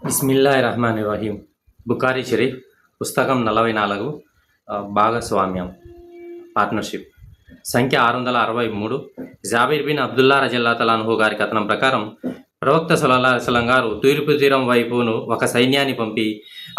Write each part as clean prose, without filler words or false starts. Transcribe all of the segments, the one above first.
బిస్మిల్లాహిర్రహమానిర్రహీం. బుఖారీ షరీఫ్ పుస్తకం 44 భాగస్వామ్యం పార్ట్నర్షిప్ సంఖ్య 663. జాబిర్ బిన్ అబ్దుల్లా రజల్లాహు అన్హు గారి కథనం ప్రకారం ప్రవక్త సల్లల్లాహు అలైహి వసల్లం గారు తూర్పు తీరం వైపును ఒక సైన్యాన్ని పంపి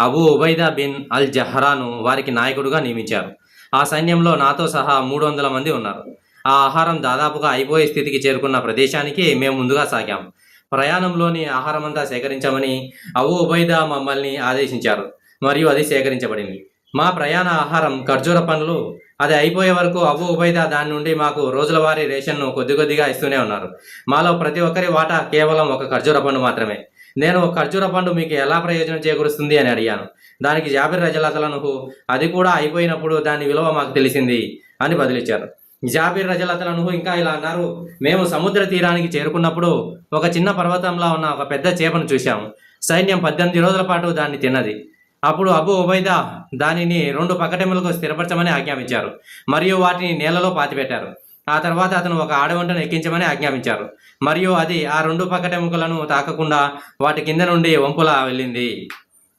అబూ ఉబైదా బిన్ అల్ జహ్రాను వారికి నాయకుడుగా నియమించారు. ఆ సైన్యంలో నాతో సహా 300 మంది ఉన్నారు. ఆ ఆహారం దాదాపుగా అయిపోయే స్థితికి చేరుకున్న ప్రదేశానికి మేము ముందుగా సాగాం. ప్రయాణంలోని ఆహారమంతా సేకరించమని అబూ ఉబైదా మమ్మల్ని ఆదేశించారు మరియు అది సేకరించబడింది. మా ప్రయాణ ఆహారం ఖర్జూర పండ్లు. అది అయిపోయే వరకు అబూ ఉబైదా దాని నుండి మాకు రోజులవారీ రేషన్ను కొద్ది కొద్దిగా ఇస్తూనే ఉన్నారు. మాలో ప్రతి ఒక్కరి వాటా కేవలం ఒక ఖర్జూర పండు మాత్రమే. నేను ఒక ఖర్జూర పండు మీకు ఎలా ప్రయోజనం చేకూరుస్తుంది అని అడిగాను. దానికి జాబిర్ రజల్లాహు అన్హు అది కూడా అయిపోయినప్పుడు దాని విలువ మాకు తెలిసింది అని బదిలిచ్చారు. జాబిర్ రజల్లాహు అన్హు ఇంకా ఇలా అన్నారు, మేము సముద్ర తీరానికి చేరుకున్నప్పుడు ఒక చిన్న పర్వతంలా ఉన్న ఒక పెద్ద చేపను చూశాము. సైన్యం 18 రోజుల పాటు దాన్ని తిన్నది. అప్పుడు అబూ ఉబైదా దానిని 2 పకటెములకు స్థిరపరచమని ఆజ్ఞాపించారు మరియు వాటిని నేలలో పాతిపెట్టారు. ఆ తర్వాత అతను ఒక ఆడవంటను ఎక్కించమని ఆజ్ఞాపించారు మరియు అది ఆ 2 పకటెముకలను తాకకుండా వాటి కింద నుండి వంపులా వెళ్ళింది.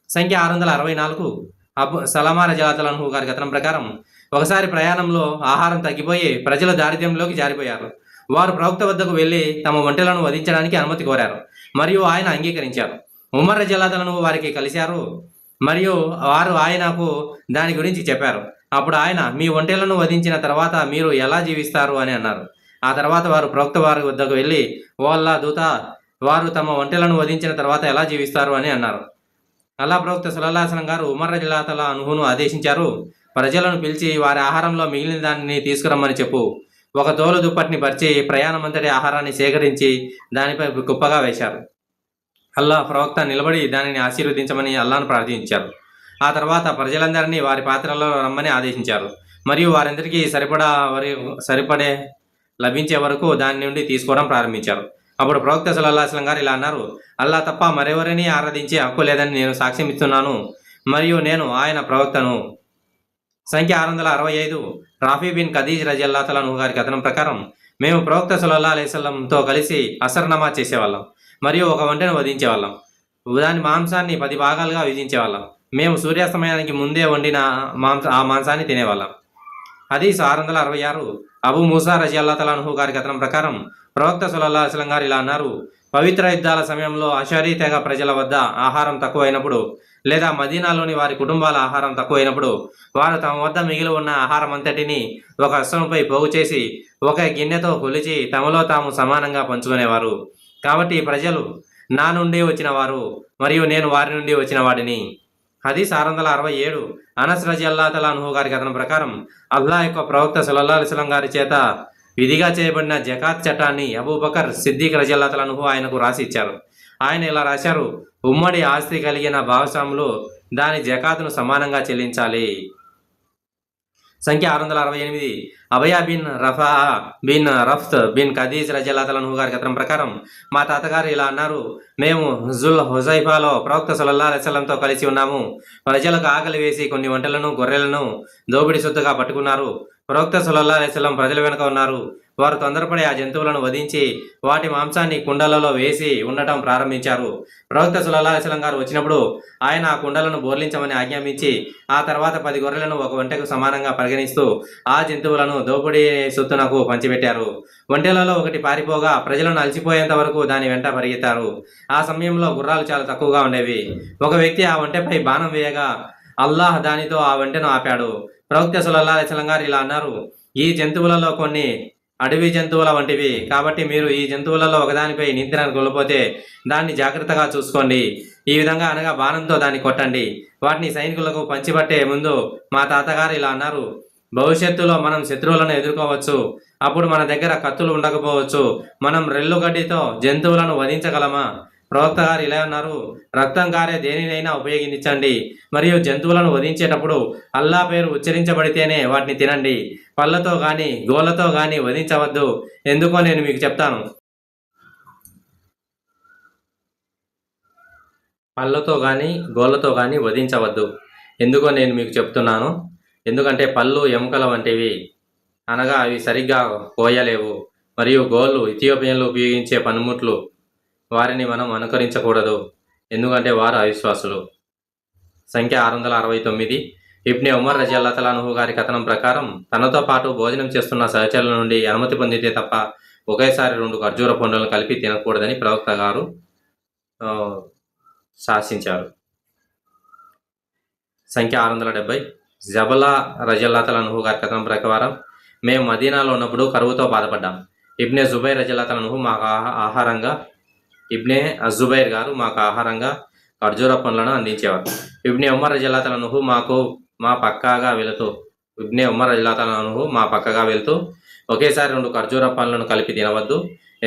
సంఖ్య 664. అబు సలమా రజల్లాహు అన్హు గారి కథనం ప్రకారం ఒకసారి ప్రయాణంలో ఆహారం తగ్గిపోయి ప్రజలు దారిద్ర్యంలోకి జారిపోయారు. వారు ప్రవక్త వద్దకు వెళ్ళి తమ ఒంటెలను వధించడానికి అనుమతి కోరారు మరియు ఆయన అంగీకరించారు. ఉమర్ రజల్లాహు అన్హు వారికి కలిశారు మరియు వారు ఆయనకు దాని గురించి చెప్పారు. అప్పుడు ఆయన, మీ ఒంటెలను వధించిన తర్వాత మీరు ఎలా జీవిస్తారు అని అన్నారు. ఆ తర్వాత వారు ప్రవక్త వారి వద్దకు వెళ్ళి, ఓ అల్లా దూత, వారు తమ ఒంటెలను వధించిన తర్వాత ఎలా జీవిస్తారు అని అన్నారు. అల్లా ప్రవక్త సల్లల్లాహు అలైహి వసల్లం గారు ఉమర్ రజల్లాహు అన్హును ఆదేశించారు, ప్రజలను పిలిచి వారి ఆహారంలో మిగిలిన దానిని తీసుకురమ్మని చెప్పు. ఒక తోలు దుప్పటిని పరిచి ప్రయాణమంతటి ఆహారాన్ని సేకరించి దానిపై కుప్పగా వేశారు. అల్లా ప్రవక్త నిలబడి దానిని ఆశీర్వదించమని అల్లాను ప్రార్థించారు. ఆ తర్వాత ప్రజలందరినీ వారి పాత్రలో రమ్మని ఆదేశించారు మరియు వారందరికీ సరిపడే లభించే వరకు దాని నుండి తీసుకోవడం ప్రారంభించారు. అప్పుడు ప్రవక్త సల్లల్లాహు అలైహి వసల్లం గారు ఇలా అన్నారు, అల్లా తప్ప మరెవరిని ఆరాధించే హక్కు లేదని నేను సాక్ష్యం ఇస్తున్నాను మరియు నేను ఆయన ప్రవక్తను. సంఖ్య 665. రాఫీ బిన్ ఖదీజ్ రజల్లాహు అన్హు గారి కథనం ప్రకారం మేము ప్రవక్త సల్లల్లాహు అలైహి వసల్లంతో కలిసి అసర్ నమాజ్ చేసేవాళ్ళం మరియు ఒక ఒంటెను వధించేవాళ్ళం. దాని మాంసాన్ని 10 భాగాలుగా విభజించేవాళ్ళం. మేము సూర్యాస్తమయానికి ముందే వండిన ఆ మాంసాన్ని తినేవాళ్ళం. హదీస్ 666. అబూ మూసా రజియల్లాహు అన్హు గారి కథనం ప్రకారం ప్రవక్త సల్లల్లాహు అలైహి వసల్లం గారు ఇలా అన్నారు, పవిత్ర యుద్ధాల సమయంలో అషరీ తెగ ప్రజల వద్ద ఆహారం తక్కువైనప్పుడు లేదా మదీనాలోని వారి కుటుంబాల ఆహారం తక్కువైనప్పుడు వారు తమ వద్ద మిగిలి ఉన్న ఆహారం అంతటిని ఒక అశ్వంపై పోగు చేసి ఒక గిన్నెతో కొలిచి తమలో తాము సమానంగా పంచుకునేవారు. కాబట్టి ప్రజలు నా నుండి వచ్చిన వారు మరియు నేను వారి నుండి వచ్చిన వాడిని. హదీస్ 667. అనస్ రజియల్లాహు అన్హు గారి కథనం ప్రకారం అల్లాహ్ యొక్క ప్రవక్త సల్లల్లాహు అలైహి వసల్లం గారి చేత విధిగా చేయబడిన జకాత్ చట్టాన్ని అబూబకర్ సిద్దిక్ రజియల్లాహు అన్హు ఆయనకు రాసి ఇచ్చారు. ఆయన ఇలా రాశారు, ఉమ్మడి ఆస్తి కలిగిన భాగస్వాములు దాని జకాతును సమానంగా చెల్లించాలి. సంఖ్య 668. అబయా బిన్ రఫా బిన్ రఫ్త్ బిన్ ఖదీజ్ రజల్లాహు అన్హు గారి కథనం ప్రకారం మా తాతగారు ఇలా అన్నారు, మేము జుల్ హుజైఫాలో ప్రవక్త సల్లల్లాహు అలైహి వసల్లంతో కలిసి ఉన్నాము. ప్రజలకు ఆకలి వేసి కొన్ని ఒంటెలను గొర్రెలను దోపిడి సొత్తుగా పట్టుకున్నారు. ప్రవక్త సల్లల్లాహు అలైహి వసల్లం ప్రజల వెనుక ఉన్నారు. వారు తొందరపడి ఆ జంతువులను వధించి వాటి మాంసాన్ని కుండలలో వేసి ఉండటం ప్రారంభించారు. ప్రవక్త సల్లల్లాహు అలైహి వసల్లం గారు వచ్చినప్పుడు ఆయన ఆ కుండలను బోర్లించమని ఆజ్ఞాపించి ఆ తర్వాత 10 గొర్రెలను ఒక ఒంటెకు సమానంగా పరిగణిస్తూ ఆ జంతువులను దోపిడీ సొత్తునకు పంచిపెట్టారు. ఒంటెలలో ఒకటి పారిపోగా ప్రజలను అలసిపోయేంత వరకు దాని వెంట పరిగెత్తారు. ఆ సమయంలో గుర్రాలు చాలా తక్కువగా ఉండేవి. ఒక వ్యక్తి ఆ ఒంటెపై బాణం వేయగా అల్లాహ్ దానితో ఆ ఒంటెను ఆపాడు. ప్రవక్త సల్లల్లాహు అలైహి వసల్లం గారు ఇలా అన్నారు, ఈ జంతువులలో కొన్ని అడవి జంతువుల వంటివి, కాబట్టి మీరు ఈ జంతువులలో ఒకదానిపై నియంత్రణ కోల్పోతే దాన్ని జాగ్రత్తగా చూసుకోండి. ఈ విధంగా అనగా బాణంతో దాన్ని కొట్టండి. వాటిని సైనికులకు పంచిపట్టే ముందు మా తాతగారు ఇలా అన్నారు, భవిష్యత్తులో మనం శత్రువులను ఎదుర్కోవచ్చు. అప్పుడు మన దగ్గర కత్తులు ఉండకపోవచ్చు. మనం రెల్లుగడ్డితో జంతువులను వధించగలమా? ప్రవక్త గారు ఇలా అన్నారు, రక్తం కారే దేనినైనా ఉపయోగించండి మరియు జంతువులను వధించేటప్పుడు అల్లా పేరు ఉచ్చరించబడితేనే వాటిని తినండి. పళ్ళతో కానీ గోళ్ళతో కానీ వధించవద్దు. ఎందుకో నేను మీకు చెప్తాను. పళ్ళతో కానీ గోళ్ళతో కానీ వధించవద్దు. ఎందుకో నేను మీకు చెప్తున్నాను. ఎందుకంటే పళ్ళు ఎముకల వంటివి, అనగా అవి సరిగ్గా కోయలేవు. మరియు గోళ్ళు ఇథియోపియన్లు ఉపయోగించే పనిముట్లు, వారిని మనం అనుకరించకూడదు. ఎందుకంటే వారు అవిశ్వాసులు. సంఖ్య 669. ఇబ్నే ఉమర్ రజియల్లాహు అన్హు గారి కథనం ప్రకారం తనతో పాటు భోజనం చేస్తున్న సహచరుల నుండి అనుమతి పొందితే తప్ప ఒకేసారి 2 ఖర్జూర పండ్లను కలిపి తినకూడదని ప్రవక్త గారు శాసించారు. సంఖ్య 670. జబలా రజియల్లాహు అన్హు గారి కథనం ప్రకారం మేము మదీనాలో ఉన్నప్పుడు కరువుతో బాధపడ్డాం. ఇబ్నే జుబైర్ రజియల్లాహు అన్హు మాకు ఆహారంగా ఇబ్నే అజుబైర్ గారు మాకు ఆహారంగా ఖర్జూర పండ్లను అందించేవారు. ఇబ్నే ఉమర్ రజియల్లాహు అన్హు మా పక్కగా వెళుతూ ఒకేసారి 2 ఖర్జూర పండ్లను కలిపి తినవద్దు,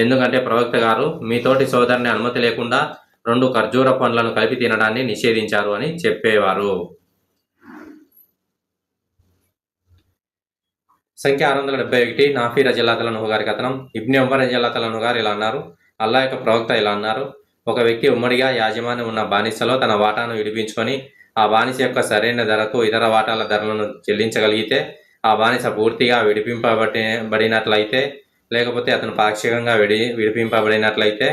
ఎందుకంటే ప్రవక్త గారు మీ తోటి సోదరుని అనుమతి లేకుండా 2 ఖర్జూర పండ్లను కలిపి తినడాన్ని నిషేధించారు అని చెప్పేవారు. సంఖ్య 671. నాఫీ రజియల్లాహు అన్హు గారి కథనం. ఇబ్నే ఉమర్ రజియల్లాహు అన్హు గారు ఇలా అన్నారు, అల్లాహ్ యొక్క ప్రవక్త ఇలా అన్నారు, ఒక వ్యక్తి ఉమ్మడిగా యాజమాన్యం ఉన్న బానిసలో తన వాటాను విడిపించుకొని ఆ బానిస యొక్క సరైన ధరకు ఇతర వాటాల ధరలను చెల్లించగలిగితే ఆ బానిస పూర్తిగా విడిపింపబడినట్లయితే, లేకపోతే అతను పాక్షికంగా విడిపింపబడినట్లయితే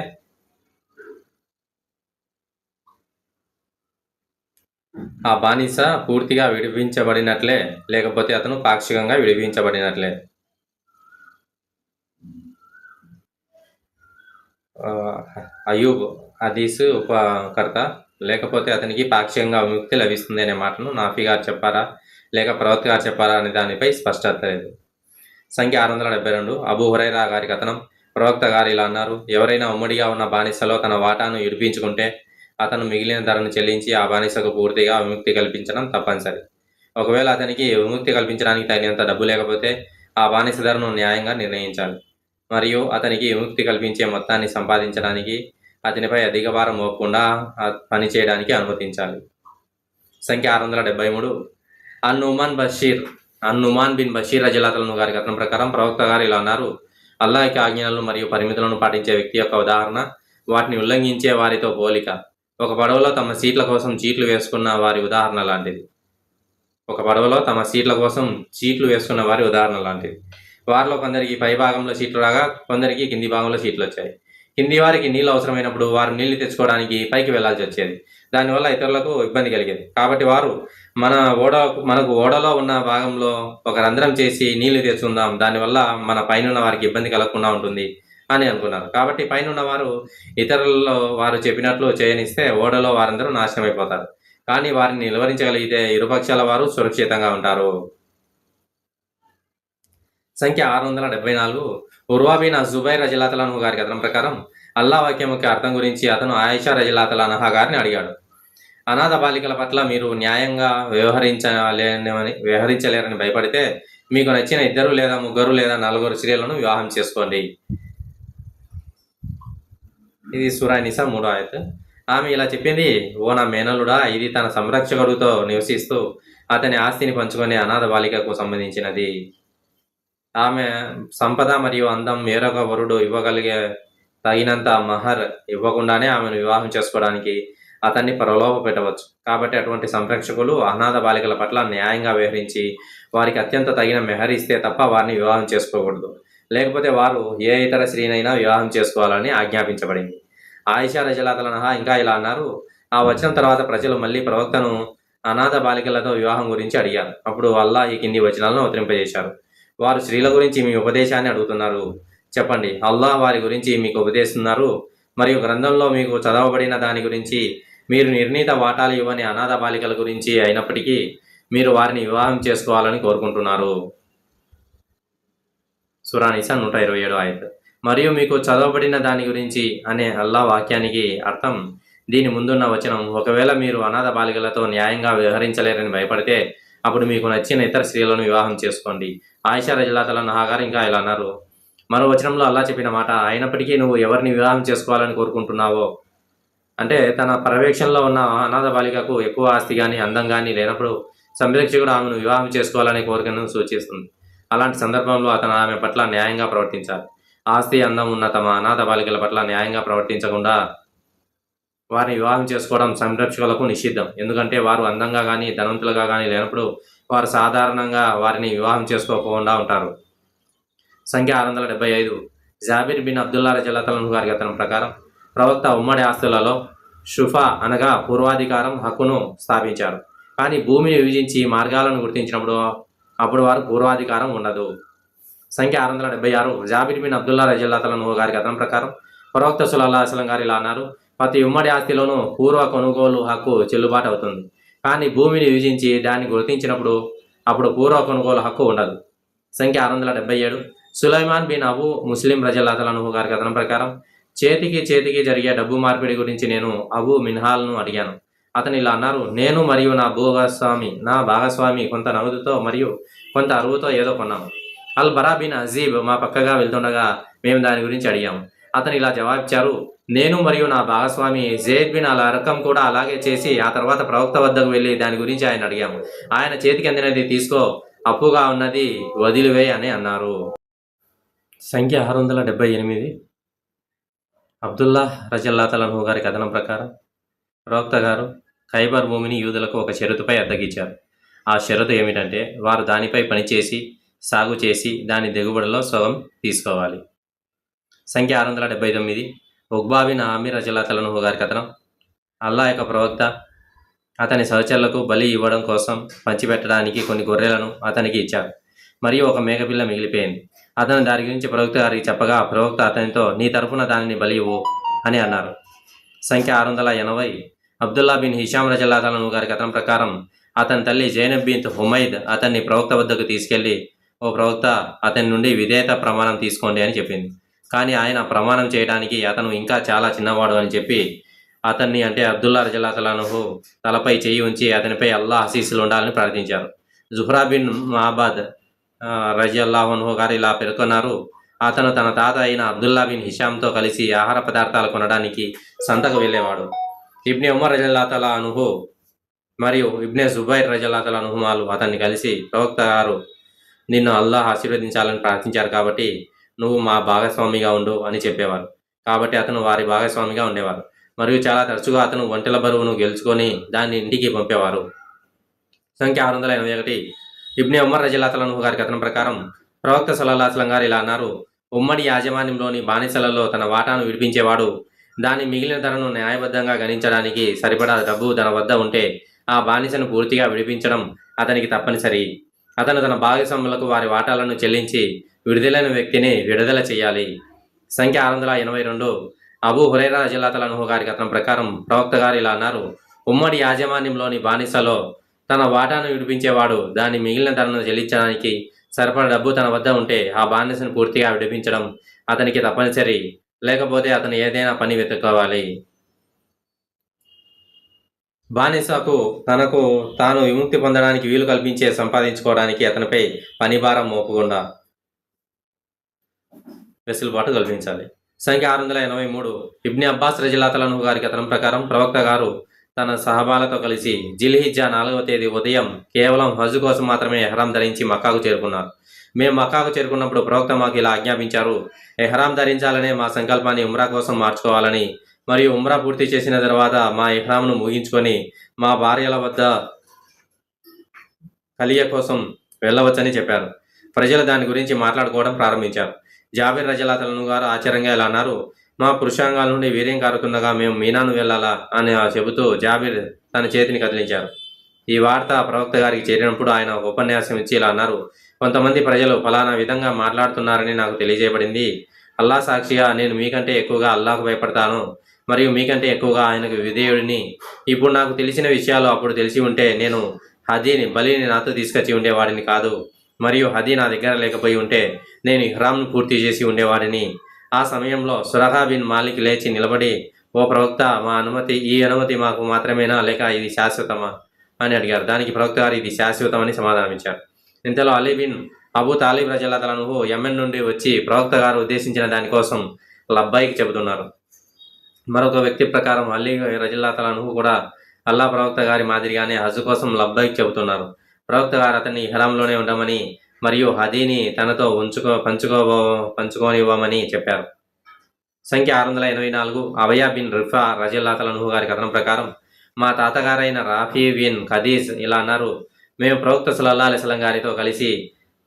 ఆ బానిస పూర్తిగా విడిపించబడినట్లే, లేకపోతే అతను పాక్షికంగా విడిపించబడినట్లే. అయ్యూబ్ హదీస్ ఉపకర్త, లేకపోతే అతనికి పాక్షికంగా విముక్తి లభిస్తుంది అనే మాటను నాఫీ గారు చెప్పారా లేక ప్రవక్త గారు చెప్పారా అనే దానిపై స్పష్టత లేదు. సంఖ్య 672. అబూ హురైరా గారి కథనం. ప్రవక్త గారు ఇలా అన్నారు, ఎవరైనా ఉమ్మడిగా ఉన్న బానిసలో తన వాటాను విడిపించుకుంటే అతను మిగిలిన ధరను చెల్లించి ఆ బానిసకు పూర్తిగా విముక్తి కల్పించడం తప్పనిసరి. ఒకవేళ అతనికి విముక్తి కల్పించడానికి తగినంత డబ్బు లేకపోతే ఆ బానిస ధరను న్యాయంగా నిర్ణయించాలి మరియు అతనికి విముక్తి కల్పించే మొత్తాన్ని సంపాదించడానికి అతనిపై అధిక భారం మోపకుండా పని చేయడానికి అనుమతించాలి. సంఖ్య 673. అన్-నుమాన్ బిన్ బషీర్ రజియల్లాహు అన్హు గారి కథనం ప్రకారం ప్రవక్త గారు ఇలా అన్నారు, అల్లాహ్ యొక్క ఆజ్ఞలను మరియు పరిమితులను పాటించే వ్యక్తి యొక్క ఉదాహరణ వాటిని ఉల్లంఘించే వారితో పోలిక ఒక పడవలో తమ సీట్ల కోసం చీట్లు వేసుకున్న వారి ఉదాహరణ లాంటిది. వారిలో కొందరికి పై భాగంలో సీట్లు రాగా కొందరికి కింది భాగంలో సీట్లు వచ్చాయి. కింది వారికి నీళ్ళు అవసరమైనప్పుడు వారు నీళ్లు తెచ్చుకోవడానికి పైకి వెళ్లాల్సి వచ్చేది. దానివల్ల ఇతరులకు ఇబ్బంది కలిగేది. కాబట్టి వారు మనకు ఓడలో ఉన్న భాగంలో ఒక రంధ్రం చేసి నీళ్లు తెచ్చుకుందాం, దానివల్ల మన పైన వారికి ఇబ్బంది కలగకుండా ఉంటుంది అని అనుకున్నారు. కాబట్టి పైన వారు ఇతరులలో వారు చెప్పినట్లు చేయనిస్తే ఓడలో వారందరూ నాశనం అయిపోతారు. కానీ వారిని నిలువరించగలిగితే ఇరుపక్షాల వారు సురక్షితంగా ఉంటారు. సంఖ్య 674. ఉర్వా బిన్ జుబైర్ రజియల్లాహు అన్హు గారి కథనం ప్రకారం అల్లా వాక్యం యొక్క అర్థం గురించి అతను ఆయిషా రజియల్లాహు అన్హా గారిని అడిగాడు, అనాథ బాలికల పట్ల మీరు న్యాయంగా వ్యవహరించలేరని భయపడితే మీకు నచ్చిన 2 లేదా 3 లేదా 4 స్త్రీలను వివాహం చేసుకోండి. ఇది సూరా నిసా 3వ ఆయత్. ఆమె ఇలా చెప్పింది, ఓ నా మేనలుడా, ఇది తన సంరక్షకుడితో నివసిస్తూ అతని ఆస్తిని పంచుకునే అనాథ బాలికకు సంబంధించినది. ఆమె సంపద మరియు అందం వేరొక వరుడు ఇవ్వగలిగే తగినంత మహర్ ఇవ్వకుండానే ఆమెను వివాహం చేసుకోవడానికి అతన్ని ప్రలోభ పెట్టవచ్చు. కాబట్టి అటువంటి సంరక్షకులు అనాథ బాలికల పట్ల న్యాయంగా వ్యవహరించి వారికి అత్యంత తగిన మెహర్ ఇస్తే తప్ప వారిని వివాహం చేసుకోకూడదు, లేకపోతే వారు ఏ ఇతర స్త్రీనైనా వివాహం చేసుకోవాలని ఆజ్ఞాపించబడింది. ఆయిషా రజియల్లాహు అన్హా ఇంకా ఇలా అన్నారు, ఆ వచనం తర్వాత ప్రజలు మళ్ళీ ప్రవక్తను అనాథ బాలికలతో వివాహం గురించి అడిగారు. అప్పుడు అల్లాహ్ ఈ కింది వచనాలను అవతరింపజేశారు. వారు స్త్రీల గురించి మీ ఉపదేశాన్ని అడుగుతున్నారు, చెప్పండి, అల్లాహ్ వారి గురించి మీకు ఉపదేశిస్తున్నారు మరియు గ్రంథంలో మీకు చదవబడిన దాని గురించి మీరు నిర్ణీత వాటాలు ఇవ్వని అనాథ బాలికల గురించి అయినప్పటికీ మీరు వారిని వివాహం చేసుకోవాలని కోరుకుంటున్నారు. సూరా నిసా 127వ ఆయత్. మరియు మీకు చదవబడిన దాని గురించి అనే అల్లాహ్ వాక్యానికి అర్థం దీని ముందున్న వచనం, ఒకవేళ మీరు అనాథ బాలికలతో న్యాయంగా వ్యవహరించలేరని భయపడితే అప్పుడు మీకు నచ్చిన ఇతర స్త్రీలను వివాహం చేసుకోండి. ఆయిషా రజియల్లాహు అన్హా గారు ఇంకా ఇలా అన్నారు, మరో వచనంలో అల్లాహ్ చెప్పిన మాట, అయినప్పటికీ నువ్వు ఎవరిని వివాహం చేసుకోవాలని కోరుకుంటున్నావో, అంటే తన పర్యవేక్షణలో ఉన్న అనాథ బాలికకు ఎక్కువ ఆస్తి కానీ అందం కానీ లేనప్పుడు సంరక్షకుడు ఆమెను వివాహం చేసుకోవాలనే కోరికను సూచిస్తుంది. అలాంటి సందర్భంలో అతను ఆమె పట్ల న్యాయంగా ప్రవర్తించాలి. ఆస్తి అందం ఉన్న తమ అనాథ బాలికల పట్ల న్యాయంగా ప్రవర్తించకుండా వారిని వివాహం చేసుకోవడం సంరక్షకులకు నిషిద్ధం. ఎందుకంటే వారు అందంగా కానీ ధనవంతులుగా కానీ లేనప్పుడు వారు సాధారణంగా వారిని వివాహం చేసుకోకుండా ఉంటారు. సంఖ్య 675. జాబిర్ బిన్ అబ్దుల్లా రజియల్లాహు అన్హు గారి కథనం ప్రకారం ప్రవక్త ఉమ్మడి ఆస్తులలో షుఫా అనగా పూర్వాధికారం హక్కును స్థాపించారు. కానీ భూమిని విభజించి మార్గాలను గుర్తించినప్పుడు అప్పుడు వారు పూర్వాధికారం ఉండదు. సంఖ్య 676 జాబిర్ బిన్ అబ్దుల్లా రజిల్లాహు గారి కథనం ప్రకారం ప్రవక్త సల్లల్లాహు అలైహి వసల్లం గారు ఇలా అన్నారు, ప్రతి ఉమ్మడి ఆస్తిలోనూ పూర్వ కొనుగోలు హక్కు చెల్లుబాటు అవుతుంది. కానీ భూమిని విభజించి దాన్ని గుర్తించినప్పుడు అప్పుడు పూర్వ కొనుగోలు హక్కు ఉండదు. సంఖ్య 677 సులైమాన్ బిన్ అబూ ముస్లిం రజిల్లాహు గారి కథనం ప్రకారం చేతికి జరిగే డబ్బు మార్పిడి గురించి నేను అబూ మిన్హాల్ను అడిగాను. అతను ఇలా అన్నారు, నేను మరియు నా భాగస్వామి కొంత నగదుతో మరియు కొంత అరువుతో ఏదో కొన్నాము. అల్ బరా బిన్ అజీబ్ మా పక్కగా వెళ్తుండగా మేము దాని గురించి అడిగాము. అతను ఇలా జవాబిచ్చారు, నేను మరియు నా భాగస్వామి జైద్ బిన్ అల్ అర్కం కూడా అలాగే చేసి ఆ తర్వాత ప్రవక్త వద్దకు వెళ్ళి దాని గురించి ఆయన అడిగాము. ఆయన చేతికి అందినది తీసుకో, అప్పుగా ఉన్నది వదిలివేయి అని అన్నారు. సంఖ్య 678 అబ్దుల్లా రజిల్లాహు గారి కథనం ప్రకారం ప్రవక్త గారు ఖైబర్ భూమిని యూదులకు ఒక షరతుపై అద్దెకిచ్చారు. ఆ షరతు ఏమిటంటే వారు దానిపై పనిచేసి సాగు చేసి దాని దిగుబడిలో సగం తీసుకోవాలి. సంఖ్య 679 ఉక్బా బిన్ ఆమిర్ రజిల్లాహు గారి కథనం అల్లా యొక్క ప్రవక్త అతని సహచరులకు బలి ఇవ్వడం కోసం పంచిపెట్టడానికి కొన్ని గొర్రెలను అతనికి ఇచ్చారు మరియు ఒక మేకపిల్ల మిగిలిపోయింది. అతను దాని గురించి ప్రవక్త గారికి చెప్పగా ప్రవక్త అతనితో నీ తరఫున దానిని బలి ఇవ్వు అని అన్నారు. సంఖ్య 680 అబ్దుల్లా బిన్ హిషాం రజిల్లాహు గారి కథనం ప్రకారం అతని తల్లి జైనబ్ బిన్ హుమైద్ అతన్ని ప్రవక్త వద్దకు తీసుకెళ్లి, ఓ ప్రవక్త, అతని నుండి విధేయత ప్రమాణం తీసుకోండి అని చెప్పింది. కానీ ఆయన ప్రమాణం చేయడానికి అతను ఇంకా చాలా చిన్నవాడు అని చెప్పి అతన్ని అంటే అబ్దుల్లా రజిల్లాహు తలపై చేయి ఉంచి అతనిపై అల్లాహ్ ఆశీస్సులు ఉండాలని ప్రార్థించారు. జుహ్రా బిన్ మహబాద్ రజిల్లాహు గారు ఇలా పేర్కొన్నారు, అతను తన తాత అయిన అబ్దుల్లా బిన్ హిషాంతో కలిసి ఆహార పదార్థాలు కొనడానికి సంతకు వెళ్ళేవాడు. ఇబ్నే ఉమర్ రజిల్లాహు మరియు ఇబ్నే జుబైర్ రజిల్లాహు అతన్ని కలిసి ప్రవక్త గారు నిన్ను అల్లాహ్ ఆశీర్వదించాలని ప్రార్థించారు కాబట్టి నువ్వు మా భాగస్వామిగా ఉండు అని చెప్పేవారు. కాబట్టి అతను వారి భాగస్వామిగా ఉండేవారు మరియు చాలా తరచుగా అతను ఒంటెల బరువును గెలుచుకొని దాన్ని ఇంటికి పంపేవారు. సంఖ్య 681 ఇబ్నే ఉమర్ రజిల్లాహు గారి కథనం ప్రకారం ప్రవక్త సల్లల్లాహు అలైహి వసల్లం గారు ఇలా అన్నారు, ఉమ్మడి యాజమాన్యంలోని బానిసలలో తన వాటాను విడిపించేవాడు దాని మిగిలిన ధరను న్యాయబద్ధంగా గణించడానికి సరిపడా డబ్బు తన వద్ద ఉంటే ఆ బానిసను పూర్తిగా విడిపించడం అతనికి తప్పనిసరి. అతను తన భాగస్వాములకు వారి వాటాలను చెల్లించి విడుదలైన వ్యక్తిని విడుదల చేయాలి. సంఖ్య 682 అబూ హురైరా రజిల్లాహు గారి కథనం ప్రకారం ప్రవక్త గారు ఇలా అన్నారు, ఉమ్మడి యాజమాన్యంలోని బానిసలో తన వాటాను విడిపించేవాడు దాని మిగిలిన ధరను చెల్లించడానికి సరిపడా డబ్బు తన వద్ద ఉంటే ఆ బానిసను పూర్తిగా విడిపించడం అతనికి తప్పనిసరి, లేకపోతే అతను ఏదైనా పని వెతుక్కోవాలి. బానిసకు తనకు తాను విముక్తి పొందడానికి వీలు కల్పించే సంపాదించుకోవడానికి అతనిపై పనిభారం మోపకుండా వెసులుబాటు కల్పించాలి. సంఖ్య 683 ఇబ్నే అబ్బాస్ రజిల్లాహు గారి కథనం ప్రకారం ప్రవక్త గారు తన సహబాలతో కలిసి జిల్హిజ్జా 4వ తేదీ ఉదయం కేవలం హజ్ కోసం మాత్రమే ఎహ్రాం ధరించి మక్కాకు చేరుకున్నారు. మేము మక్కాకు చేరుకున్నప్పుడు ప్రవక్త మాకు ఇలా ఆజ్ఞాపించారు, ఎహ్రాం ధరించాలనే మా సంకల్పాన్ని ఉమ్రా కోసం మార్చుకోవాలని మరియు ఉమ్రా పూర్తి చేసిన తర్వాత మా ఎహ్రాంను ముగించుకొని మా భార్యల వద్ద కలియ కోసం వెళ్ళవచ్చని చెప్పారు. ప్రజలు దాని గురించి మాట్లాడుకోవడం ప్రారంభించారు. జాబిర్ రజిల్లాహు గారు ఆశ్చర్యంగా ఇలా అన్నారు, మా పురుషాంగాల నుండి వీర్యం కారుతుండగా మేము మీనాను వెళ్ళాలా అని చెబుతూ జాబిర్ తన చేతిని కదిలించారు. ఈ వార్త ప్రవక్త గారికి చేరినప్పుడు ఆయన ఒక ఉపన్యాసం ఇచ్చి ఇలా అన్నారు, కొంతమంది ప్రజలు ఫలానా విధంగా మాట్లాడుతున్నారని నాకు తెలియజేయబడింది. అల్లా సాక్షిగా నేను మీకంటే ఎక్కువగా అల్లాహకు భయపడతాను మరియు మీకంటే ఎక్కువగా ఆయనకు విధేయుడిని. ఇప్పుడు నాకు తెలిసిన విషయాలు అప్పుడు తెలిసి ఉంటే నేను బలిని నాతో తీసుకొచ్చి ఉండేవాడిని కాదు మరియు హదీ నా దగ్గర లేకపోయి ఉంటే నేను ఇహ్రాంను పూర్తి చేసి ఉండేవాడిని. ఆ సమయంలో సురహా బిన్ మాలిక్ లేచి నిలబడి, ఓ ప్రవక్త, ఈ అనుమతి మాకు మాత్రమేనా లేక ఇది శాశ్వతమా అని అడిగారు. దానికి ప్రవక్త గారు ఇది శాశ్వతమని సమాధానమిచ్చారు. ఇంతలో అలీ బిన్ అబూ తాలిబ్ రజిల్లాహు యెమెన్ నుండి వచ్చి ప్రవక్త గారు ఉద్దేశించిన దానికోసం లబ్బాయికి చెబుతున్నారు. మరొక వ్యక్తి ప్రకారం అలీ రజిల్లాహు కూడా అల్లా ప్రవక్త గారి మాదిరిగానే హజ్ కోసం లబ్బాయికి చెబుతున్నారు. ప్రవక్త గారు అతన్ని ఇహ్రాంలోనే ఉండమని మరియు హదీని తనతో పంచుకోనివ్వమని చెప్పారు. సంఖ్య 684 అవయా బిన్ రిఫా రజిల్లాహు గారి కథనం ప్రకారం మా తాతగారైన రాఫీ బిన్ ఖదీజ్ ఇలా అన్నారు, మేము ప్రవక్త సల్లల్లాహు అలైహి వసల్లం గారితో కలిసి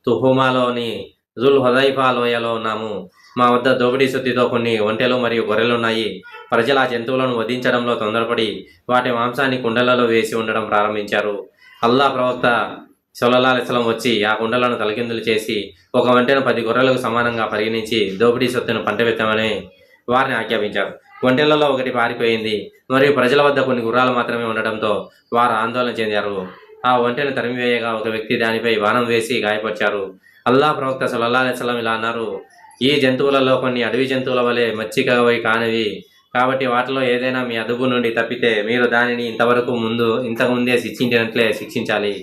తుహుమాలోని జుల్ హుదైఫా లోయలో ఉన్నాము. మా వద్ద దోపిడీ సుత్తితో కొన్ని ఒంటెలు మరియు గొర్రెలున్నాయి. ప్రజలు ఆ జంతువులను వధించడంలో తొందరపడి వాటి మాంసాన్ని కుండలలో వేసి ఉండడం ప్రారంభించారు. అల్లాహ్ ప్రవక్త సల్లల్లాహు అలైహి వసల్లం వచ్చి ఆ కుండలను తలకిందులు చేసి ఒక ఒంటెను 10 గొర్రెలకు సమానంగా పరిగణించి దోపిడీ సొత్తును పంటబెత్తమని వారిని ఆజ్ఞాపించారు. ఒంటెలలో ఒకటి పారిపోయింది మరియు ప్రజల వద్ద కొన్ని గుర్రాలు మాత్రమే ఉండడంతో వారు ఆందోళన చెందారు. ఆ ఒంటెను తరిమివేయగా ఒక వ్యక్తి దానిపై బాణం వేసి గాయపరిచారు. అల్లాహ్ ప్రవక్త సల్లల్లాహు అలైహి వసల్లం ఇలా అన్నారు: ఈ జంతువులలో కొన్ని అడవి జంతువుల వలె మచ్చికవి కానివి, కాబట్టి వాటిలో ఏదైనా మీ అదుపు నుండి తప్పితే మీరు దానిని ఇంతకుముందే శిక్షించినట్లే శిక్షించాలి.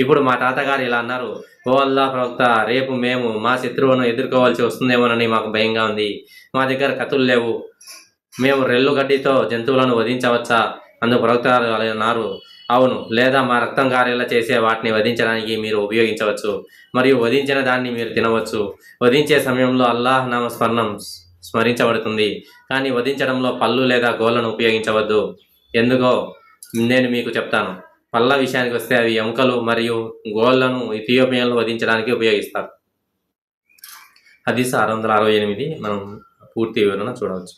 ఇప్పుడు మా తాతగారు ఇలా అన్నారు: ఓ అల్లాహ్ ప్రవక్త, రేపు మేము మా శత్రువును ఎదుర్కోవాల్సి వస్తుందేమోనని మాకు భయంగా ఉంది. మా దగ్గర కత్తులు లేవు. మేము రెల్లు గడ్డితో జంతువులను వధించవచ్చా? అందుకు ప్రవక్త అన్నారు: అవును, లేదా మా రక్తం కారేలా చేసే వాటిని వధించడానికి మీరు ఉపయోగించవచ్చు మరియు వధించిన దాన్ని మీరు తినవచ్చు. వధించే సమయంలో అల్లాహ్ నామ స్మరించబడుతుంది, కానీ వధించడంలో పళ్ళు లేదా గోళ్లను ఉపయోగించవద్దు. ఎందుకో నేను మీకు చెప్తాను. పళ్ళ విషయానికి వస్తే అవి ఎముకలు మరియు గోళ్లను ఇథియోపియన్లు వధించడానికి ఉపయోగిస్తారు. హదీస్ 668 మనం పూర్తి వివరణ చూడవచ్చు.